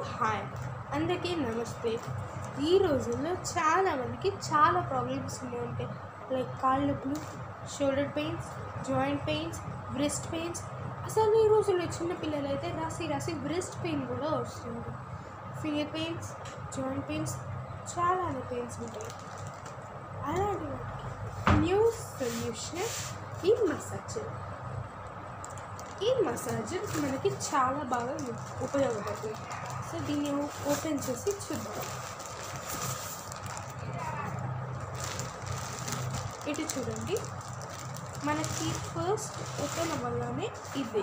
Hi అందరికీ నమస్తే. ఈ రోజుల్లో చాలామందికి చాలా ప్రాబ్లమ్స్ ఉంటాయి. లైక్ కాళ్ళ నొప్పులు, shoulder pains, joint pains, breast pains. అసలు ఈ రోజుల్లో చిన్నపిల్లలు అయితే రాసి బ్రెస్ట్ పెయిన్ కూడా వస్తుంది. ఫింగర్ పెయిన్స్, జాయింట్ పెయిన్స్, చాలా పెయిన్స్ ఉంటాయి. అలాంటి వాటికి న్యూ సొల్యూషన్ ఈ మసాజర్. ఈ మసాజర్ మనకి చాలా బాగా ఉపయోగపడుతుంది. సో దీన్ని ఓపెన్ చేసి చూద్దాం. ఇటు చూడండి, మనకి ఫస్ట్ ఓపెన్ అవ్వగానే ఇది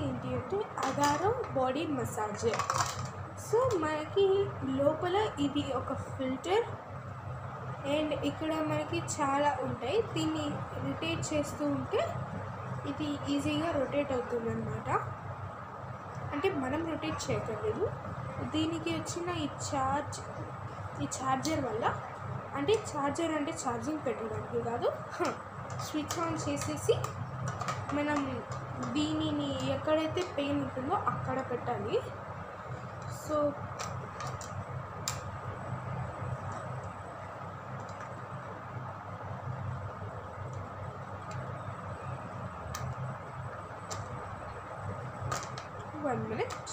ఏంటి అంటే అగారో బాడీ మసాజర్. సో మనకి లోపల ఇది ఒక ఫిల్టర్ అండ్ ఇక్కడ మనకి చాలా ఉంటాయి. దీన్ని రొటేట్ చేస్తూ ఉంటే ఇది ఈజీగా రొటేట్ అవుతుంది అన్నమాట. అంటే మనం రొటేట్ చేయక్కర్లేదు. దీనికి వచ్చిన ఈ ఛార్జర్ వల్ల, అంటే ఛార్జర్ అంటే ఛార్జింగ్ పెట్టడానికి కాదు, స్విచ్ ఆన్ చేసేసి మనం దీనిని ఎక్కడైతే పెయిన్ ఉంటుందో అక్కడ పెట్టాలి. So one minute.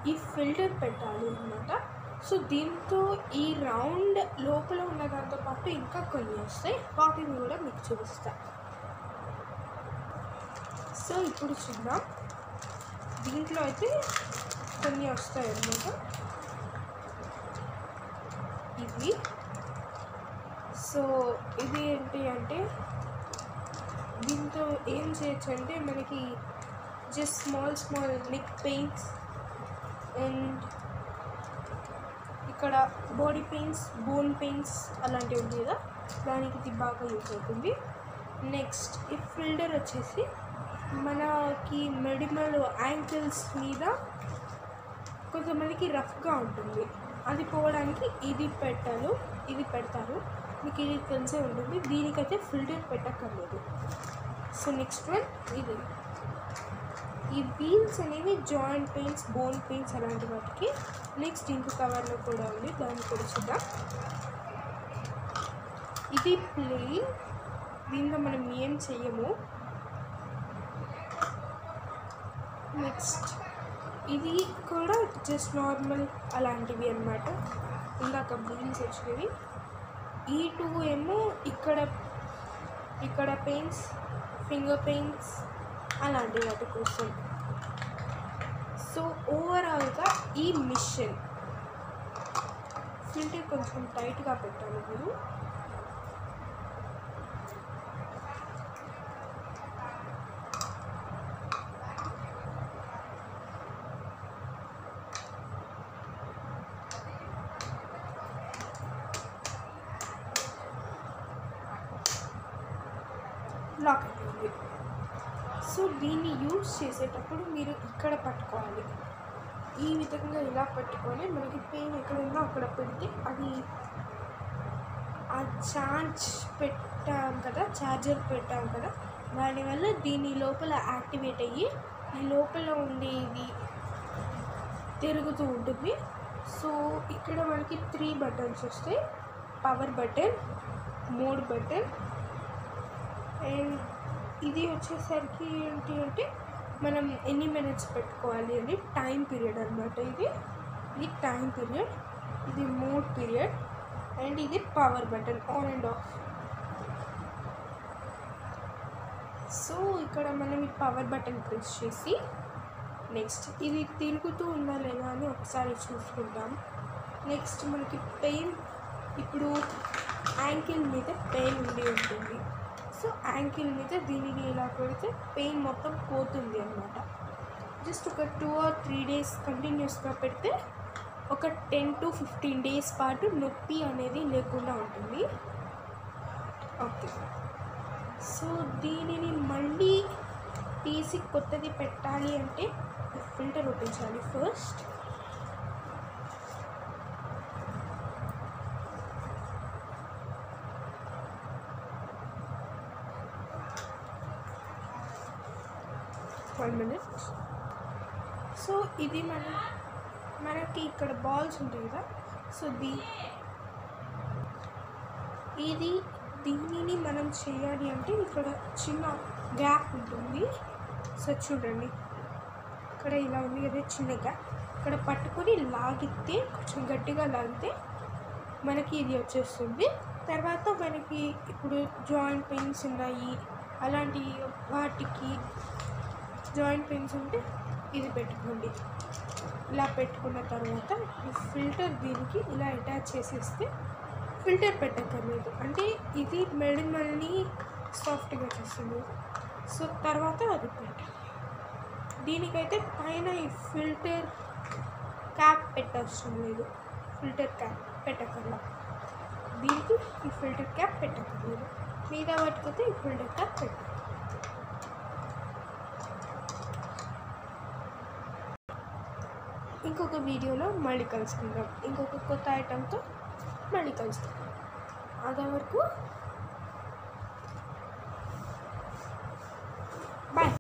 ఈ ఫిల్టర్ పెట్టాలి అన్నమాట. సో దీంతో ఈ రౌండ్ లోపల ఉన్న దాంతో పాటు ఇంకా కొన్ని వస్తాయి, వాటిని కూడా మీకు చూపిస్తా. సో ఇప్పుడు చూద్దాం. దీంట్లో అయితే కొన్ని వస్తాయి అన్నమాట. ఇవి సో ఇది ఏంటి అంటే దీంతో ఏం చేయొచ్చు అంటే మనకి just small neck pains and ఇక్కడ బాడీ పెయిన్స్, బోన్ పెయిన్స్ అలాంటివి ఉంటాయి కదా, దానికి ఇది బాగా యూజ్ అవుతుంది. నెక్స్ట్ ఈ ఫిల్టర్ వచ్చేసి మనకి మెడిమల్ యాంకిల్స్ మీద కొంతమందికి రఫ్గా ఉంటుంది, అది పోవడానికి ఇది పెడతారు. మీకు ఇది తెలిసే ఉంటుంది. దీనికైతే ఫిల్టర్ పెట్టక్కర్లేదు. సో నెక్స్ట్ వన్ ఇది. ఈ వీల్స్ అనేవి జాయింట్ పెయిన్స్, బోన్ పెయిన్స్ అలాంటి వాటికి. నెక్స్ట్ ఇంకో కవర్లో కూడా ఉంది, దాన్ని కూడా చూద్దాం. ఇది ప్లెయిన్, దీంట్లో మనం ఏం చెయ్యము. నెక్స్ట్ ఇది కూడా జస్ట్ నార్మల్ అలాంటివి అన్నమాట. ఇందాక వీల్స్ వచ్చినవి. ఈ టూ ఏమో ఇక్కడ పెయిన్స్, ఫింగర్ పెయిన్స్ అలాంటి వాటి కోసం. సో ఓవరాల్గా ఈ మిషన్ ఫిల్టర్ కొంచెం టైట్గా పెట్టాలి మీరు. లాక్ అవుతుంది. సో దీన్ని యూజ్ చేసేటప్పుడు మీరు ఇక్కడ పట్టుకోవాలి. ఈ విధంగా ఇలా పట్టుకొని మనకి పెయిన్ ఎక్కడుందో అక్కడ పెడితే అది ఆ ఛార్జర్ పెట్టాం కదా, దానివల్ల దీని లోపల యాక్టివేట్ అయ్యి ఈ లోపల ఉండేది తిరుగుతూ ఉంటుంది. సో ఇక్కడ మనకి 3 బటన్స్ వస్తాయి. Power button, mode button and ఇది వచ్చేసరికి ఏంటి అంటే మనం ఎన్ని మినిట్స్ పెట్టుకోవాలి అని టైం పీరియడ్ అన్నమాట. ఇది టైం పీరియడ్, ఇది మోడ్ పీరియడ్ అండ్ ఇది power button, on and of. So ఇక్కడ మనం ఈ పవర్ బటన్ ప్రెస్ చేసి నెక్స్ట్ ఇది తిరుగుతూ ఉందా లేదా అని ఒకసారి చూసుకుంటాం. నెక్స్ట్ మనకి పెయిన్, ఇప్పుడు యాంకిల్ మీద పెయిన్ ఉంటుంది. సో యాంకిల్ మీద దీనిని ఇలా పెడితే పెయిన్ మొత్తం పోతుంది అన్నమాట. జస్ట్ ఒక 2 or 3 days కంటిన్యూస్గా పెడితే ఒక 10 to 15 days పాటు నొప్పి అనేది లేకుండా ఉంటుంది. ఓకే. సో దీనిని మళ్ళీ తీసి కొత్తది పెట్టాలి అంటే ఫిల్టర్ ఓపెన్ చేయాలి ఫస్ట్. 1 minute. సో ఇది మనకి ఇక్కడ బాల్స్ ఉంటాయి కదా, సో దీనిని మనం చేయాలి అంటే ఇక్కడ చిన్న గ్యాప్ ఉంటుంది. సో చూడండి, ఇక్కడ ఇలా ఉంది కదా చిన్న గ్యాప్, ఇక్కడ పట్టుకొని లాగితే, కొంచెం గట్టిగా లాగితే మనకి ఇది వచ్చేస్తుంది. తర్వాత మనకి ఇప్పుడు జాయింట్ పెయిన్స్ ఉన్నాయి, అలాంటి వాటికి జాయింట్ పెయిన్స్ ఉంటే ఇది పెట్టుకోండి. ఇలా పెట్టుకున్న తర్వాత ఈ ఫిల్టర్ దీనికి ఇలా అటాచ్ చేసేస్తే ఫిల్టర్ పెట్టక్కర్లేదు, అంటే ఇది మెల్లిమల్ని సాఫ్ట్గా చేస్తుంది. సో తర్వాత అది పెట్టాలి. దీనికైతే పైన ఈ ఫిల్టర్ క్యాప్ పెట్టవసరం లేదు, ఫిల్టర్ క్యాప్ పెట్టక్కర్లా. దీనికి ఈ ఫిల్టర్ క్యాప్ పెట్టక్కర్లేదు, మిగతా వాటికైతే ఈ ఫిల్టర్ క్యాప్ పెట్టాలి. ఇంకొక వీడియోలో మళ్ళీ కలుసుకుందాం, ఇంకొక కొత్త ఐటెంతో మళ్ళీ కలుస్తాం. అది వరకు